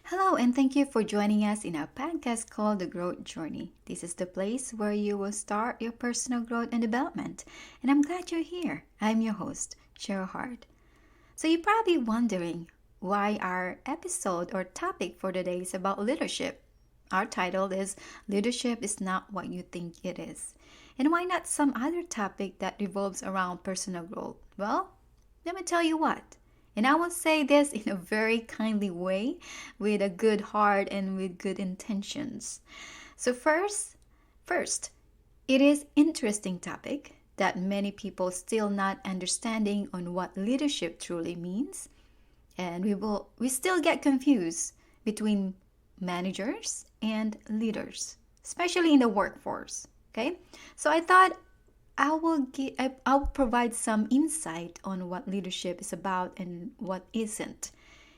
Hello, and thank you for joining us in our podcast called The Growth Journey. This is the place where you will start your personal growth and development. And I'm glad you're here. I'm your host, Sheryl. So you're probably wondering why our episode or topic for today is about leadership. Our title is Leadership is Not What You Think It Is. And why not some other topic that revolves around personal growth? Well, let me tell you what. And I will say this in a very kindly way, with a good heart and with good intentions. So first, it is interesting topic that many people still not understanding on what leadership truly means, and we still get confused between managers and leaders, especially in the workforce. Okay, so I thought I'll provide some insight on what leadership is about and what isn't.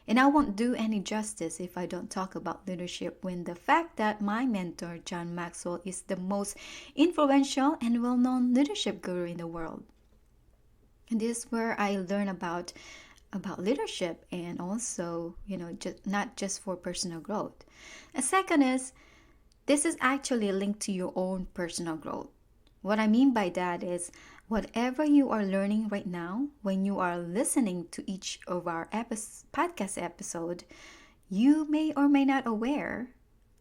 And I won't do any justice if I don't talk about leadership when the fact that my mentor, John Maxwell, is the most influential and well-known leadership guru in the world. And this is where I learn about leadership and also, not just for personal growth. A second is this is actually linked to your own personal growth. What I mean by that is whatever you are learning right now, when you are listening to each of our podcast episode, you may or may not aware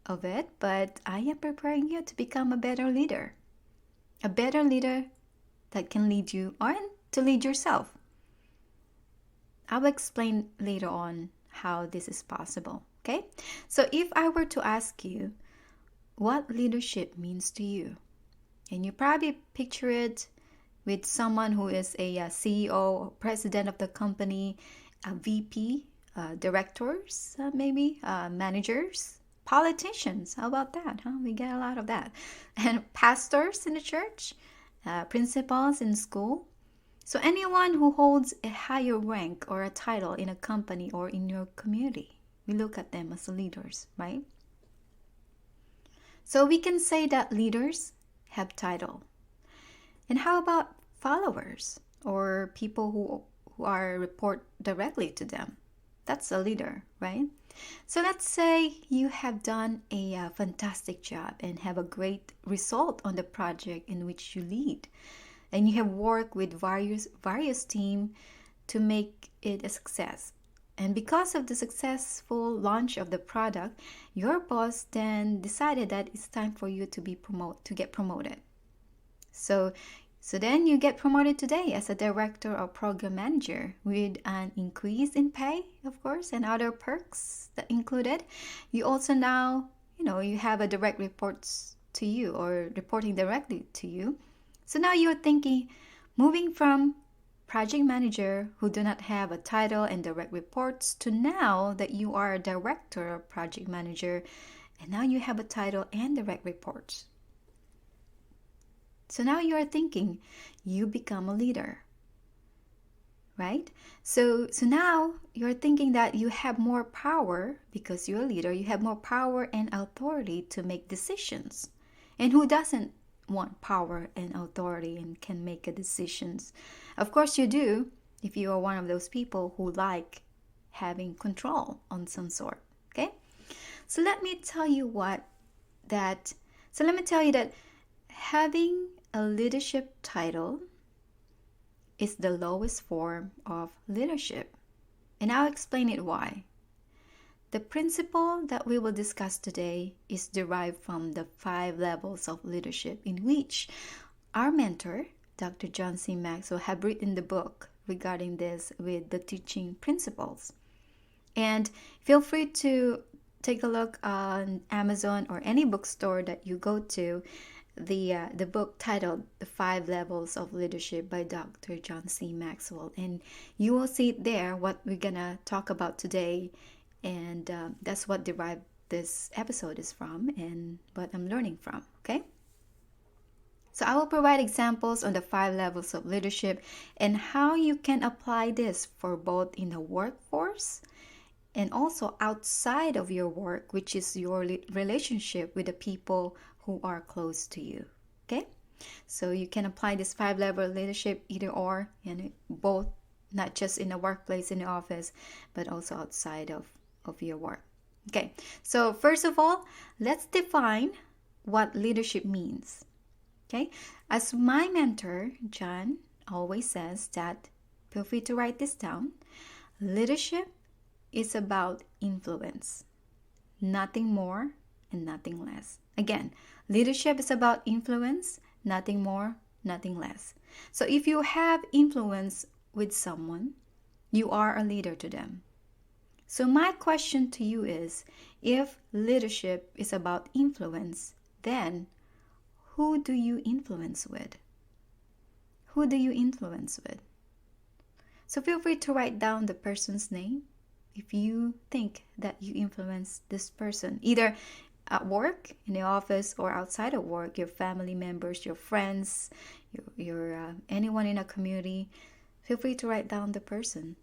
of it, but I am preparing you to become a better leader. A better leader that can lead you or to lead yourself. I will explain later on how this is possible, okay? So if I were to ask you what leadership means to you, and you probably picture it with someone who is a CEO, president of the company, a VP, directors, maybe managers, politicians. How about that? Huh? We get a lot of that. And pastors in the church, principals in school. So anyone who holds a higher rank or a title in a company or in your community, we look at them as leaders, right? So we can say that leaders have title. And how about followers or people who are report directly to them? That's a leader, right? So let's say you have done a fantastic job and have a great result on the project in which you lead. And you have worked with various teams to make it a success. And because of the successful launch of the product, your boss then decided that it's time for you to get promoted. So then you get promoted today as a director or program manager with an increase in pay, of course, and other perks that included. You also now, you have a direct reports to you or reporting directly to you. So now you're thinking, moving from project manager who do not have a title and direct reports to now that you are a director or project manager and now you have a title and direct reports. So now you are thinking you become a leader, right? So now you're thinking that you have more power because you're a leader. You have more power and authority to make decisions. And who doesn't want power and authority and can make decisions? Of course you do if you are one of those people who like having control on some sort, okay? So let me tell you that having a leadership title is the lowest form of leadership. And I'll explain it why. The principle that we will discuss today is derived from the 5 levels of leadership in which our mentor, Dr. John C. Maxwell, have written the book regarding this with the teaching principles. And feel free to take a look on Amazon or any bookstore that you go to, the book titled The 5 Levels of Leadership by Dr. John C. Maxwell. And you will see there what we're going to talk about today. And that's what derived this episode is from and what I'm learning from, okay? So I will provide examples on the 5 levels of leadership and how you can apply this for both in the workforce and also outside of your work, which is your relationship with the people who are close to you, okay? So you can apply this 5-level leadership either or, and both, not just in the workplace, in the office, but also outside of your work. Okay, so first of all, let's define what leadership means. Okay, as my mentor, John, always says that, feel free to write this down. Leadership is about influence, nothing more and nothing less. Again, leadership is about influence, nothing more, nothing less. So if you have influence with someone, you are a leader to them. So my question to you is, if leadership is about influence, then who do you influence with? Who do you influence with? So feel free to write down the person's name if you think that you influence this person, either at work, in the office, or outside of work, your family members, your friends, your anyone in a community. Feel free to write down the person,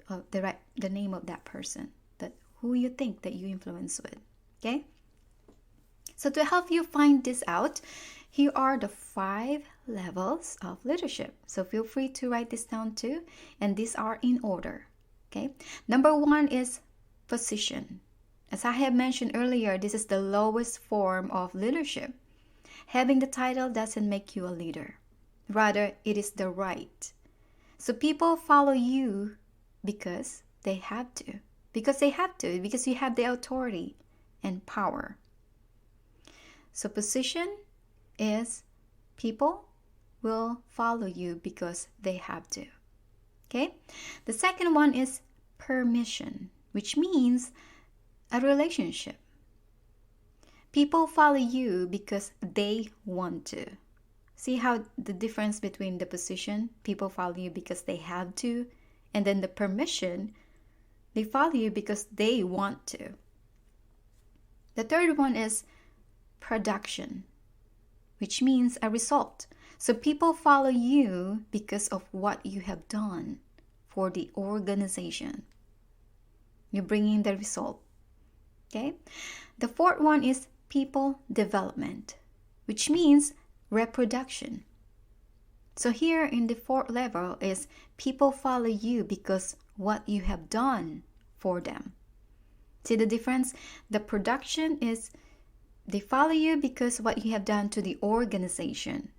the name of that person, that who you think that you influence with. Okay? So to help you find this out, here are the 5 levels of leadership. So feel free to write this down too, and these are in order. Okay? Number 1 is position. As I have mentioned earlier, this is the lowest form of leadership. Having the title doesn't make you a leader. Rather, it is the right. So people follow you because they have to. Because you have the authority and power. So position is people will follow you because they have to. Okay? The second one is permission, which means a relationship. People follow you because they want to. See how the difference between the position, people follow you because they have to, and then the permission, they follow you because they want to. The third one is production, which means a result. So people follow you because of what you have done for the organization. You're bringing the result. Okay? The fourth one is people development, which means reproduction. So here in the fourth level is people follow you because what you have done for them. See the difference? The production is they follow you because what you have done to the organization.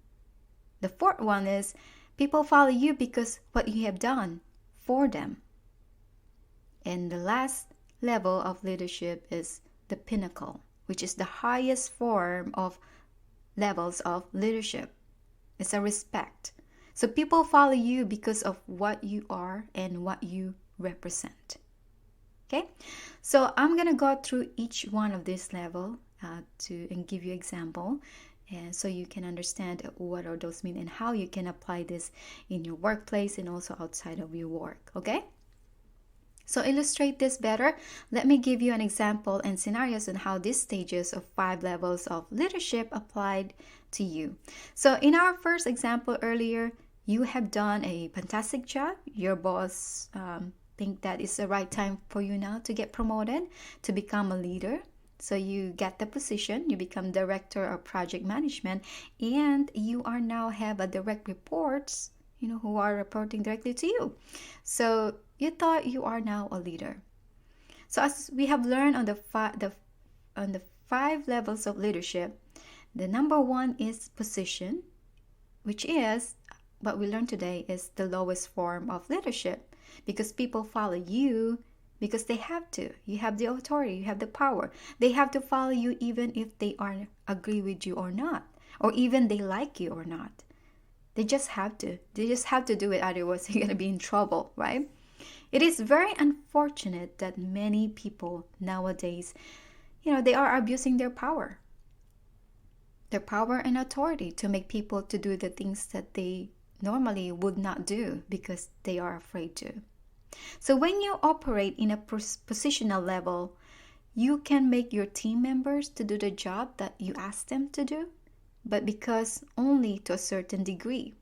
The fourth one is people follow you because what you have done for them. And the last level of leadership is the pinnacle, which is the highest form of levels of leadership. It's a respect. So people follow you because of what you are and what you represent. Okay? So I'm going to go through each one of this level and give you example, and so you can understand what are those mean and how you can apply this in your workplace and also outside of your work. Okay? So illustrate this better, let me give you an example and scenarios on how these stages of 5 levels of leadership applied to you. So in our first example earlier, you have done a fantastic job. Your boss think that it's the right time for you now to get promoted, to become a leader. So you get the position, you become director of project management, and you are now have a direct reports, who are reporting directly to you. So you thought you are now a leader. So as we have learned on the 5 levels of leadership, the number 1 is position, which is what we learned today is the lowest form of leadership, because people follow you because they have to. You have the authority, you have the power. They have to follow you even if they aren't agree with you or not, or even they like you or not. They just have to. They just have to do it, otherwise you're going to be in trouble, right? It is very unfortunate that many people nowadays, they are abusing their power and authority to make people to do the things that they normally would not do because they are afraid to. So when you operate in a positional level, you can make your team members to do the job that you ask them to do, but because only to a certain degree.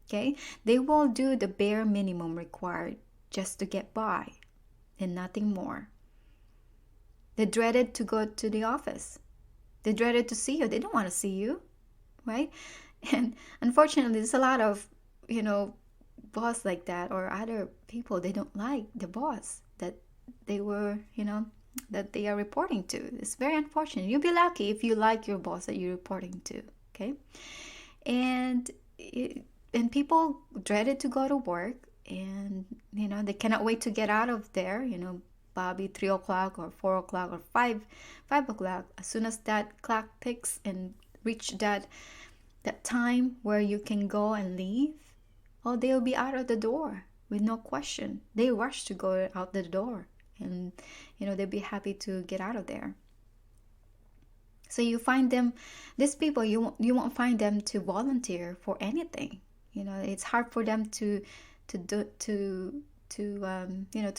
Okay? They will do the bare minimum required just to get by and nothing more. They dreaded to go to the office. They dreaded to see you. They don't want to see you, right? And unfortunately, there's a lot of, boss like that, or other people, they don't like the boss that they were, that they are reporting to. It's very unfortunate. You'll be lucky if you like your boss that you're reporting to. Okay, and and people dreaded to go to work, and they cannot wait to get out of there. Probably 3 o'clock or 4 o'clock or five o'clock. As soon as that clock ticks and reach that time where you can go and leave, oh, they'll be out of the door with no question. They rush to go out the door, and they'll be happy to get out of there. So you find them, these people, you won't find them to volunteer for anything. It's hard for them to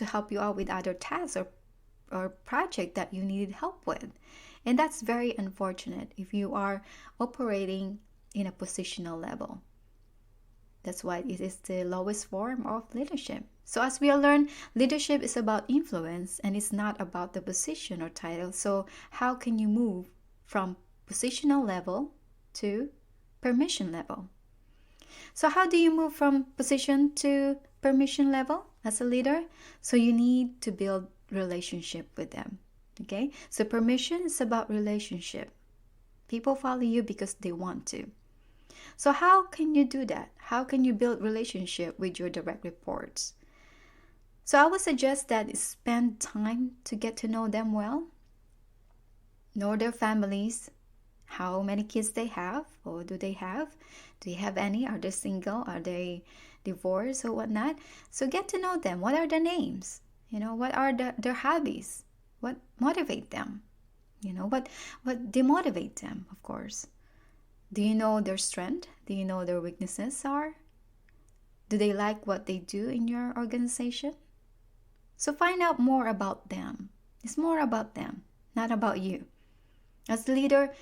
help you out with other tasks or project that you needed help with. And that's very unfortunate if you are operating in a positional level. That's why it is the lowest form of leadership. So as we learn, leadership is about influence, and it's not about the position or title. So how can you move from positional level to permission level? So how do you move from position to permission level as a leader? So you need to build relationship with them. Okay? So permission is about relationship. People follow you because they want to. So how can you do that? How can you build relationship with your direct reports? So I would suggest that spend time to get to know them well. Know their families, how many kids they have, or do they have? Do you have any? Are they single? Are they divorced or whatnot? So get to know them. What are their names? What are their hobbies? What motivate them? What demotivate them, of course. Do you know their strength? Do you know their weaknesses are? Do they like what they do in your organization? So find out more about them. It's more about them, not about you. As a leader,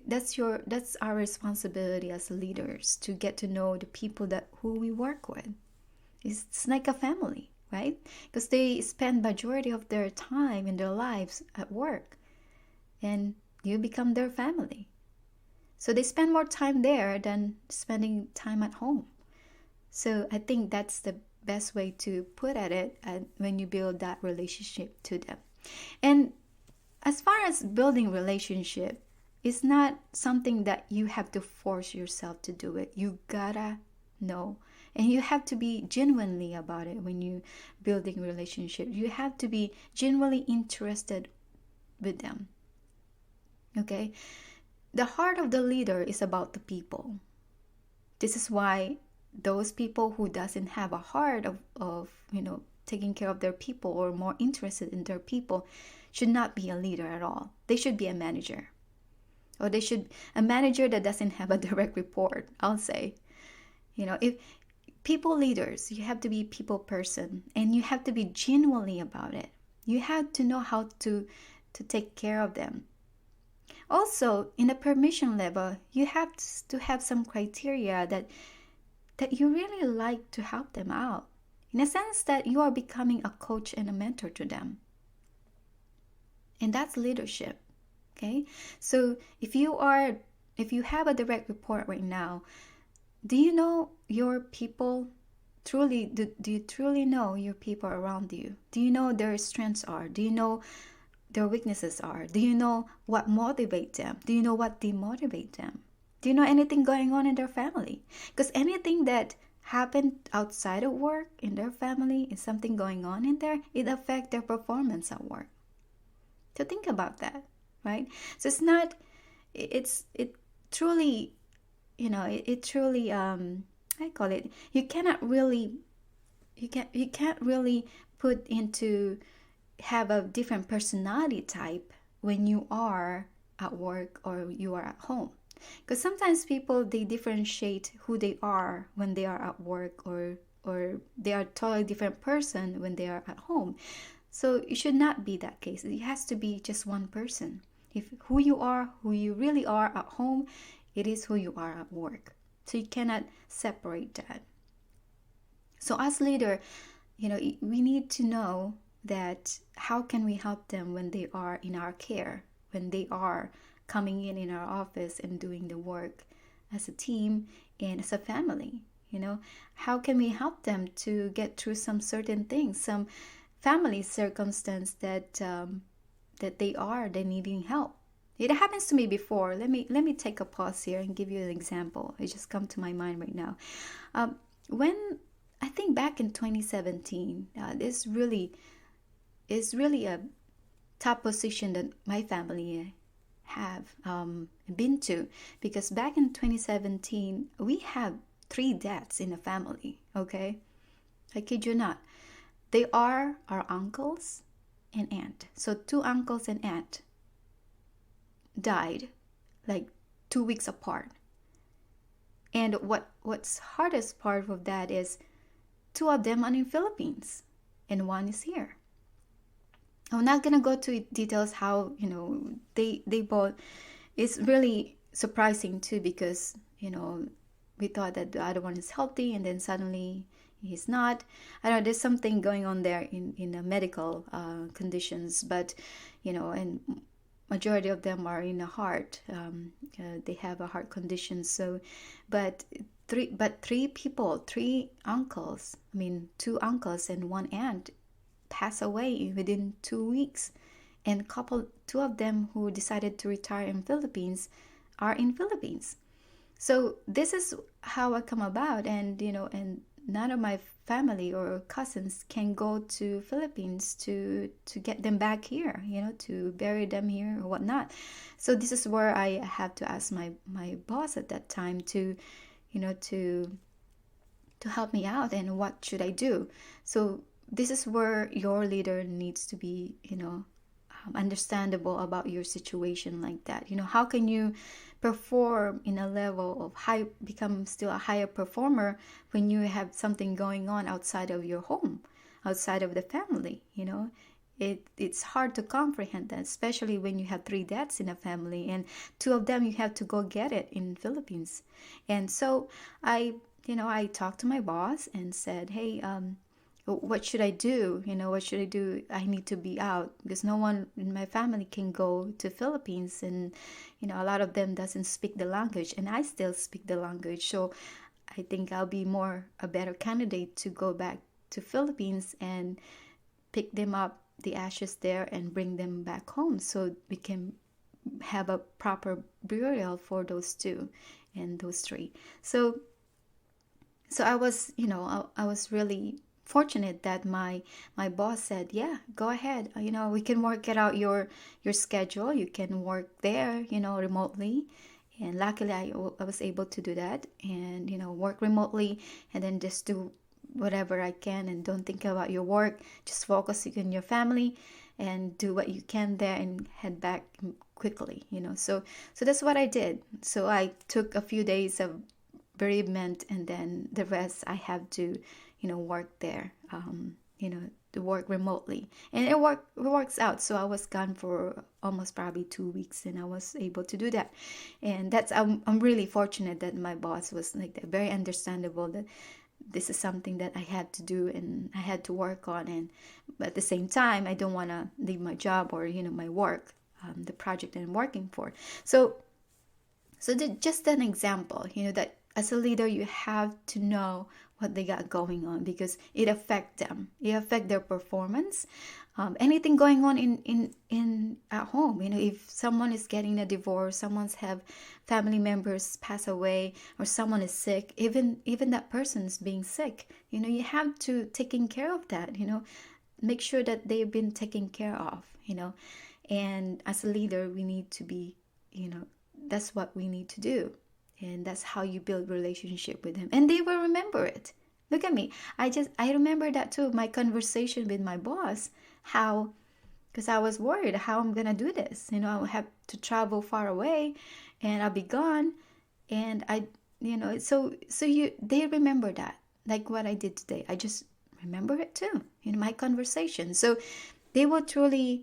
that's our responsibility as leaders, to get to know the people who we work with. It's like a family, right? Because they spend majority of their time in their lives at work, and you become their family. So they spend more time there than spending time at home. So I think that's the best way to put at it when you build that relationship to them. And as far as building relationship, it's not something that you have to force yourself to do it. You gotta know. And you have to be genuinely about it when you building relationship. You have to be genuinely interested with them. Okay? The heart of the leader is about the people. This is why those people who doesn't have a heart of taking care of their people, or more interested in their people, should not be a leader at all. They should be a manager. Or a manager that doesn't have a direct report, I'll say. If people leaders, you have to be a people person, and you have to be genuinely about it. You have to know how to take care of them. Also, in the permission level, you have to have some criteria that you really like to help them out, in a sense that you are becoming a coach and a mentor to them. And that's leadership. Okay? So if you have a direct report right now, do you know your people truly? Do you truly know your people around you? Do you know their strengths are? Do you know their weaknesses are? Do you know what motivates them? Do you know what demotivates them? Do you know anything going on in their family? Because anything that happened outside of work in their family, is something going on in there, it affects their performance at work. So think about that, right? So it truly, I call it, you can't really put into have a different personality type when you are at work or you are at home. Because sometimes people, they differentiate who they are when they are at work, or they are a totally different person when they are at home. So it should not be that case. It has to be just one person. If who you really are at home, it is who you are at work. So you cannot separate that. So as leader, we need to know that how can we help them when they are in our care, when they are coming in our office and doing the work as a team and as a family. How can we help them to get through some certain things, some family circumstance that they're needing help. It happens to me before. Let me take a pause here and give you an example. It just come to my mind right now. When I think back in 2017, this really is really a top position that my family have been to, because back in 2017 we have 3 deaths in the family. Okay, I kid you not. They are our uncles and aunt. So 2 uncles and aunt died like 2 weeks apart. And what's hardest part of that is 2 of them are in Philippines and one is here. I'm not gonna go to details how they both. It's really surprising too, because we thought that the other one is healthy and then suddenly he's not. I don't know, there's something going on there in the medical conditions, but and majority of them are in the heart. They have a heart condition. So, but three people, 3 uncles. I mean, 2 uncles and one aunt pass away within 2 weeks, and 2 of them who decided to retire in Philippines are in Philippines. So this is how I come about, and none of my family or cousins can go to Philippines to get them back here, to bury them here or whatnot. So this is where I have to ask my boss at that time to help me out, and what should I do. So this is where your leader needs to be understandable about your situation like that. How can you perform in a level of high, become still a higher performer when you have something going on outside of your home, outside of the family? It's hard to comprehend that, especially when you have 3 deaths in a family and 2 of them you have to go get it in Philippines. And so I talked to my boss and said, hey, what should I do? What should I do? I need to be out because no one in my family can go to Philippines, and a lot of them doesn't speak the language, and I still speak the language. So I think I'll be a better candidate to go back to Philippines and pick them up, the ashes there, and bring them back home so we can have a proper burial for those 2 and those 3. So I was, I was really fortunate that my boss said, yeah, go ahead, we can work it out, your schedule, you can work there remotely. And luckily I was able to do that, and work remotely, and then just do whatever I can, and don't think about your work, just focus on your family and do what you can there and head back quickly. So that's what I did. So I took a few days of bereavement, and then the rest I have to work there, to work remotely, and it works out. So I was gone for almost probably 2 weeks, and I was able to do that. And that's I'm really fortunate that my boss was like that, very understandable, that this is something that I had to do and I had to work on. And but at the same time, I don't want to leave my job or my work, the project I'm working for. So just an example, that as a leader, you have to know what they got going on, because it affects them. It affects their performance. Anything going on in at home, if someone is getting a divorce, someone's have family members pass away, or someone is sick, even that person's being sick, you have to taking care of that. Make sure that they've been taken care of. And as a leader, we need to be, that's what we need to do. And that's how you build relationship with them, and they will remember it. Look at me, I remember that too, my conversation with my boss, how, because I was worried how I'm gonna do this. I have to travel far away, and I'll be gone, and they remember that, like what I did today. I just remember it too, my conversation. So they will truly,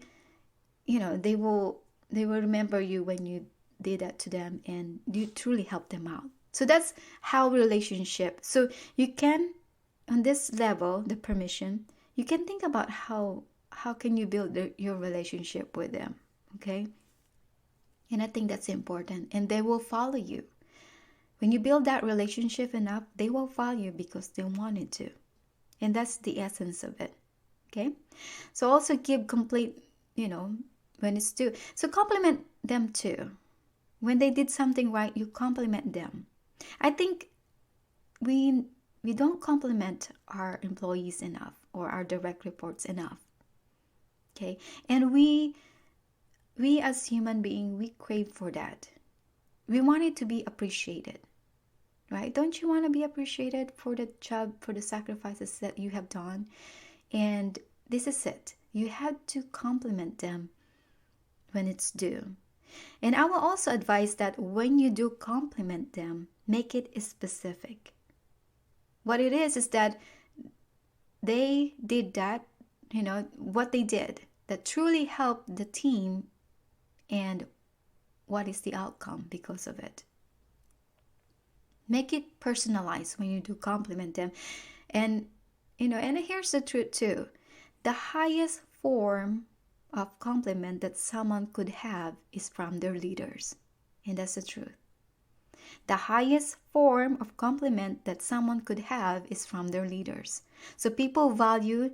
they will remember you when you did that to them, and you truly help them out. So that's how relationship. So you can, on this level, the permission, you can think about how can you build your relationship with them. Okay, and I think that's important, and they will follow you. When you build that relationship enough, they will follow you because they wanted to, and that's the essence of it. Okay? So also give complete, when it's due. So compliment them too. When they did something right, you compliment them. I think we don't compliment our employees enough or our direct reports enough. Okay? And we as human beings, we crave for that. We want it to be appreciated. Right? Don't you want to be appreciated for the job, for the sacrifices that you have done? And this is it. You have to compliment them when it's due. And I will also advise that when you do compliment them, make it specific. What it is that they did that, what they did that truly helped the team, and what is the outcome because of it. Make it personalized when you do compliment them. And and here's the truth too. The highest form of compliment that someone could have is from their leaders. And that's the truth. The highest form of compliment that someone could have is from their leaders. So people value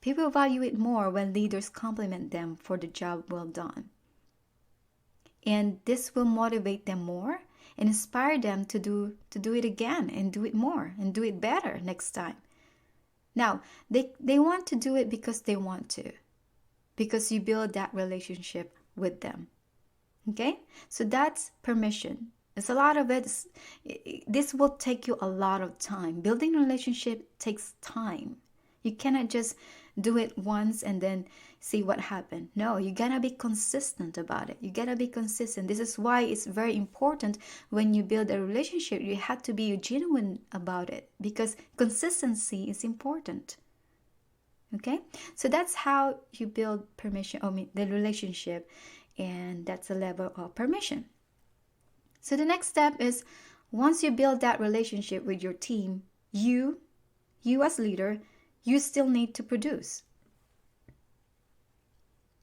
it more when leaders compliment them for the job well done. And this will motivate them more and inspire them to do it again and do it more and do it better next time. Now, they want to do it because they want to, because you build that relationship with them. Okay? So that's permission. It's a lot of it. This will take you a lot of time. Building a relationship takes time. You cannot just do it once and then see what happened. No, you gotta be consistent about it. You gotta be consistent. This is why it's very important when you build a relationship, you have to be genuine about it, because consistency is important. Okay? So that's how you build the relationship, and that's a level of permission. So the next step is, once you build that relationship with your team, you as leader, you still need to produce.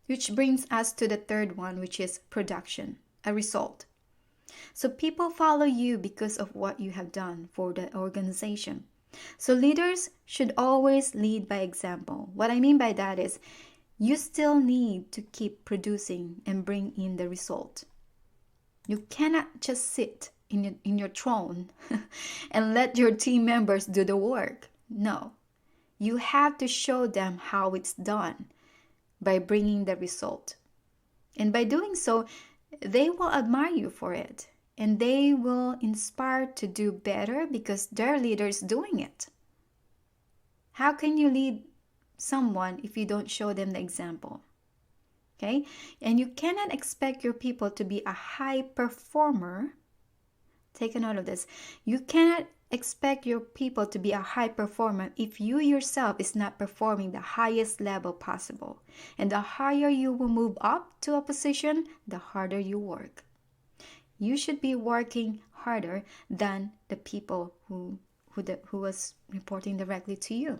Which brings us to the third one, which is production, a result. So people follow you because of what you have done for the organization. So leaders should always lead by example. What I mean by that is, you still need to keep producing and bring in the result. You cannot just sit in your throne and let your team members do the work. No. You have to show them how it's done by bringing the result. And by doing so, they will admire you for it. And they will inspire to do better because their leader is doing it. How can you lead someone if you don't show them the example? Okay? And you cannot expect your people to be a high performer. Take a note of this. You cannot expect your people to be a high performer if you yourself is not performing the highest level possible. And the higher you will move up to a position, the harder you work. You should be working harder than the people who was reporting directly to you.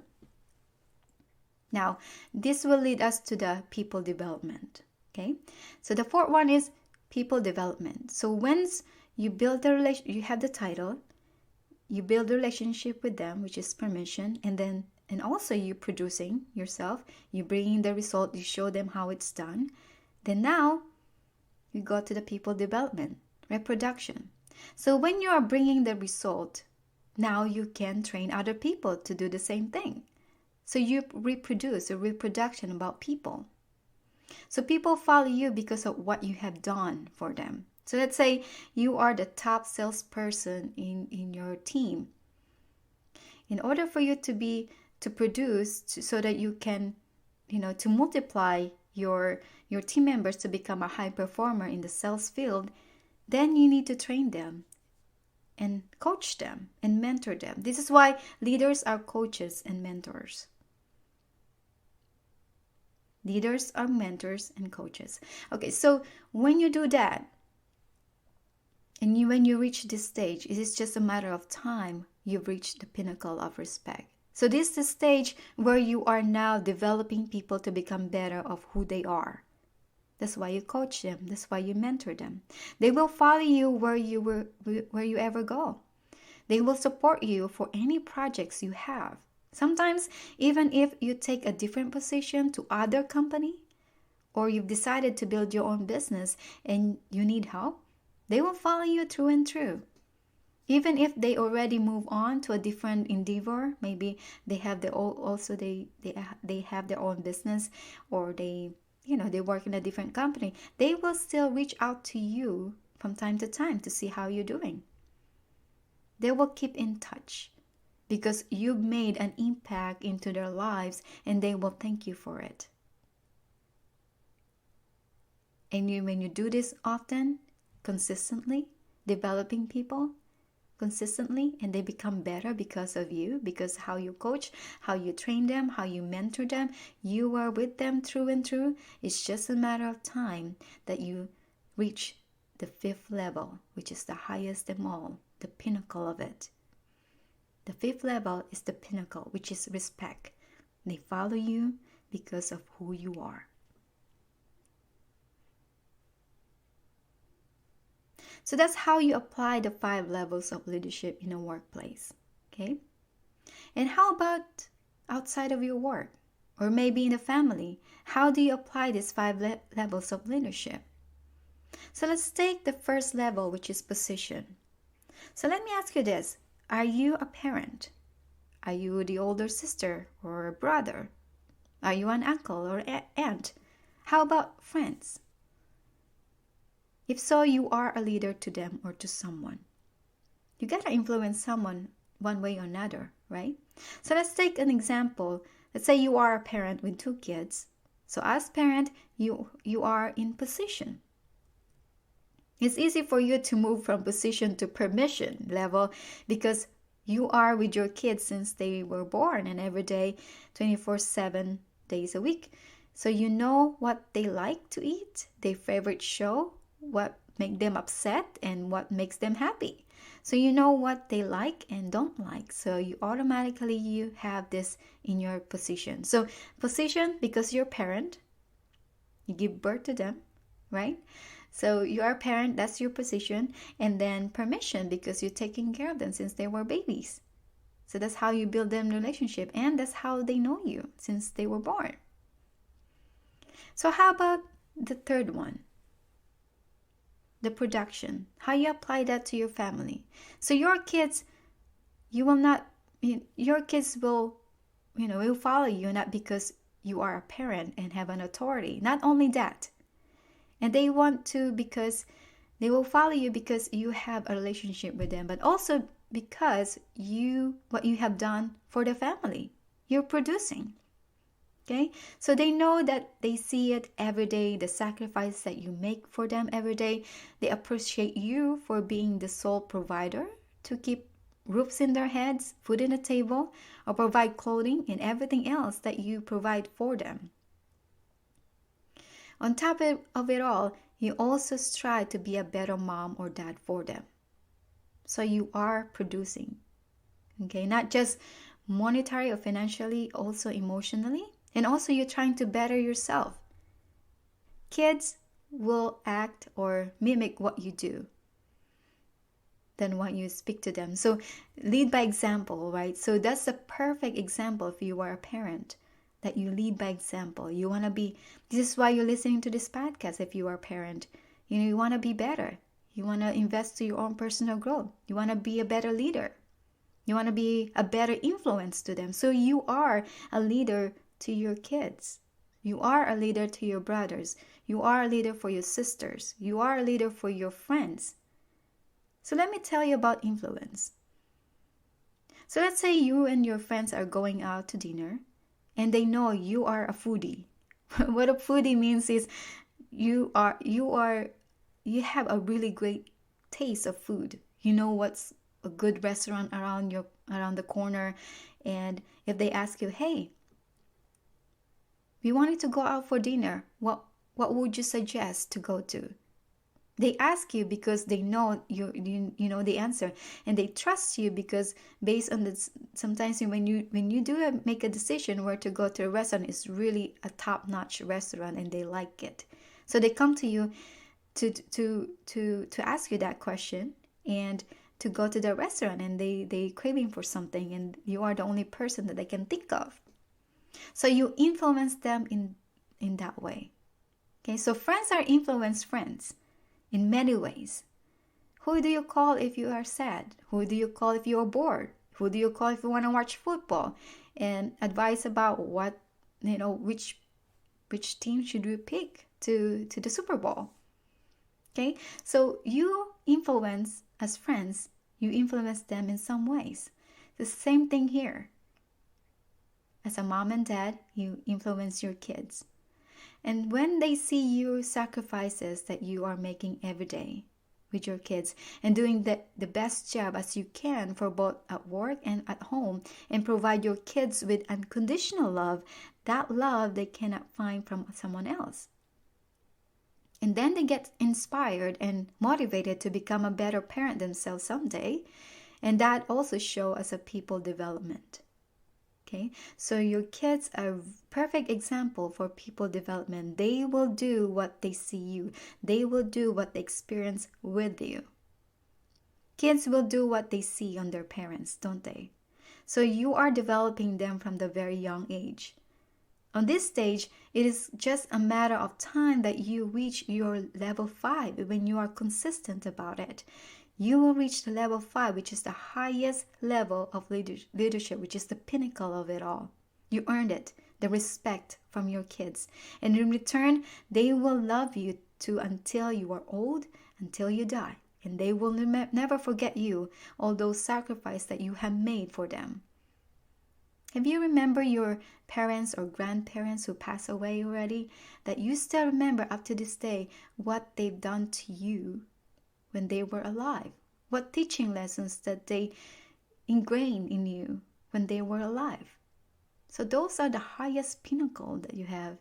Now, this will lead us to the people development. Okay? So the fourth one is people development. So once you build the relation, you have the title, you build a relationship with them, which is permission, and also you producing yourself, you bring in the result, you show them how it's done. Then now you go to the people development, reproduction. So when you are bringing the result, now you can train other people to do the same thing. So you reproduce a reproduction about people. So people follow you because of what you have done for them. So let's say you are the top salesperson in your team. In order for you to produce, so that you can, to multiply your team members to become a high performer in the sales field, then you need to train them and coach them and mentor them. This is why leaders are coaches and mentors. Leaders are mentors and coaches. Okay, so when you do that, and when you reach this stage, it is just a matter of time you've reached the pinnacle of respect. So this is the stage where you are now developing people to become better of who they are. That's why you coach them. That's why you mentor them. They will follow you where you ever go. They will support you for any projects you have. Sometimes, even if you take a different position to other company, or you've decided to build your own business and you need help, they will follow you through and through. Even if they already move on to a different endeavor, maybe they have their own, also they have their own business, or they work in a different company, they will still reach out to you from time to time to see how you're doing. They will keep in touch because you've made an impact into their lives, and they will thank you for it. And when you do this often, consistently, developing people consistently, and they become better because of you, because how you coach, how you train them, how you mentor them, you are with them through and through. It's just a matter of time that you reach the 5th level, which is the highest of all, the pinnacle of it. The 5th level is the pinnacle, which is respect. They follow you because of who you are. So that's how you apply the 5 levels of leadership in a workplace. Okay? And how about outside of your work? Or maybe in a family? How do you apply these 5 levels of leadership? So let's take the first level, which is position. So let me ask you this. Are you a parent? Are you the older sister or brother? Are you an uncle or aunt? How about friends? If so, you are a leader to them or to someone. You gotta influence someone one way or another, right? So let's take an example. Let's say you are a parent with 2 kids. So as parent, you are in position. It's easy for you to move from position to permission level because you are with your kids since they were born and every day, 24/7 days a week. So you know what they like to eat, their favorite show, what makes them upset and what makes them happy. So you know what they like and don't like. So you automatically have this in your position. So position, because you're a parent, you give birth to them, right? So you are a parent, that's your position. And then permission, because you're taking care of them since they were babies. So that's how you build them relationship, and that's how they know you since they were born. So how about the third one? The production. How you apply that to your family. So your kids, your kids will follow you, not because you are a parent and have an authority. Not only that, and they want to, because they will follow you because you have a relationship with them, but also because what you have done for the family. You're producing. Okay? So they know that, they see it every day, the sacrifice that you make for them every day. They appreciate you for being the sole provider to keep roofs in their heads, food in the table, or provide clothing and everything else that you provide for them. On top of it all, you also strive to be a better mom or dad for them. So you are producing. Okay, not just monetary or financially, also emotionally. And also you're trying to better yourself. Kids will act or mimic what you do than what you speak to them. So lead by example, right? So that's the perfect example if you are a parent, that you lead by example. You want to be, this is why you're listening to this podcast if you are a parent. You want to be better. You want to invest to your own personal growth. You want to be a better leader. You want to be a better influence to them. So you are a leader to your kids. You are a leader to your brothers. You are a leader for your sisters. You are a leader for your friends. So let me tell you about influence. So let's say you and your friends are going out to dinner and they know you are a foodie. What a foodie means is you have a really great taste of food. You know what's a good restaurant around the corner, and if they ask you, "Hey, we wanted to go out for dinner. What would you suggest to go to?" They ask you because they know you know the answer, and they trust you because based on this. Sometimes when you do make a decision where to go to a restaurant, it's really a top-notch restaurant and they like it, so they come to you to ask you that question and to go to the restaurant and they craving for something and you are the only person that they can think of. So you influence them in that way. Okay, so friends are influence friends in many ways. Who do you call if you are sad? Who do you call if you are bored? Who do you call if you want to watch football and advise about what, which team should we pick to the Super Bowl? Okay, so you influence as friends, you influence them in some ways. The same thing here. As a mom and dad, you influence your kids. And when they see your sacrifices that you are making every day with your kids and doing the best job as you can for both at work and at home and provide your kids with unconditional love, that love they cannot find from someone else. And then they get inspired and motivated to become a better parent themselves someday. And that also shows as a people development. Okay, so your kids are a perfect example for people development. They will do what they see you. They will do what they experience with you. Kids will do what they see on their parents, don't they? So you are developing them from the very young age. On this stage, it is just a matter of time that you reach your level 5 when you are consistent about it. You will reach the level 5, which is the highest level of leadership, which is the pinnacle of it all. You earned it, the respect from your kids. And in return, they will love you too until you are old, until you die. And they will never forget you, all those sacrifices that you have made for them. Have you remember your parents or grandparents who passed away already, that you still remember up to this day what they've done to you when they were alive? What teaching lessons that they ingrained in you when they were alive? So those are the highest pinnacle that you have.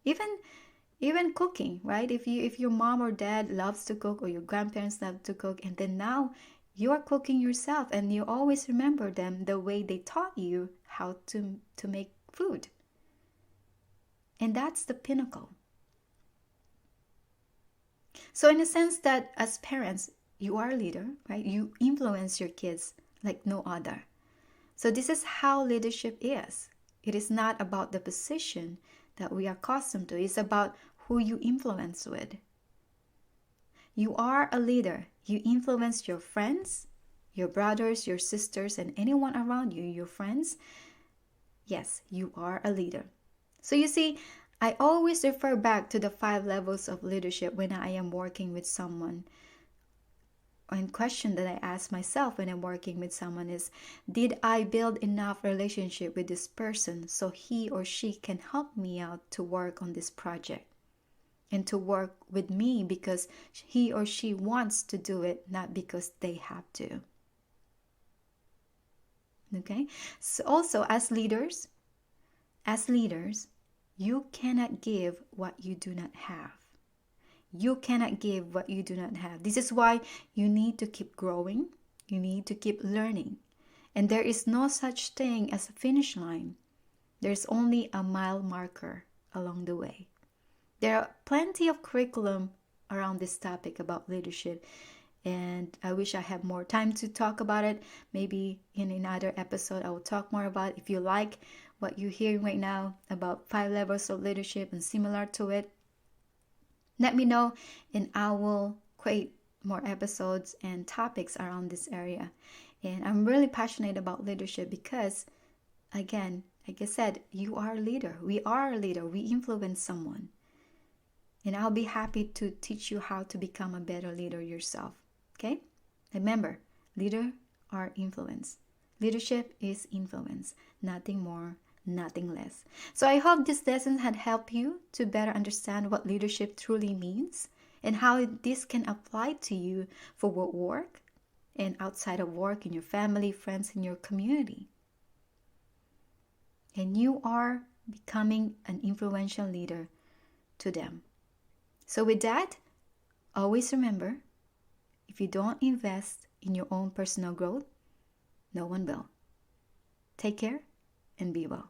Even cooking, right? If your mom or dad loves to cook or your grandparents love to cook, and then now you are cooking yourself and you always remember them the way they taught you how to make food. And that's the pinnacle. So in a sense that as parents, you are a leader, right? You influence your kids like no other. So this is how leadership is. It is not about the position that we are accustomed to. It's about who you influence with. You are a leader. You influence your friends, your brothers, your sisters, and anyone around you, your friends. Yes, you are a leader. So you see, I always refer back to the 5 levels of leadership when I am working with someone. And question that I ask myself when I'm working with someone is, did I build enough relationship with this person so he or she can help me out to work on this project? And to work with me because he or she wants to do it, not because they have to. Okay? So also as leaders, you cannot give what you do not have. You cannot give what you do not have. This is why you need to keep growing. You need to keep learning. And there is no such thing as a finish line. There's only a mile marker along the way. There are plenty of curriculum around this topic about leadership, and I wish I had more time to talk about it. Maybe in another episode I will talk more about it. If you like what you're hearing right now about 5 levels of leadership and similar to it, let me know and I will create more episodes and topics around this area. And I'm really passionate about leadership because, again, like I said, you are a leader. We are a leader. We influence someone. And I'll be happy to teach you how to become a better leader yourself. Okay? Remember, leader are influence. Leadership is influence. Nothing more, nothing less. So I hope this lesson had helped you to better understand what leadership truly means and how this can apply to you for work and outside of work, in your family, friends, in your community. And you are becoming an influential leader to them. So with that, always remember, if you don't invest in your own personal growth, no one will. Take care and be well.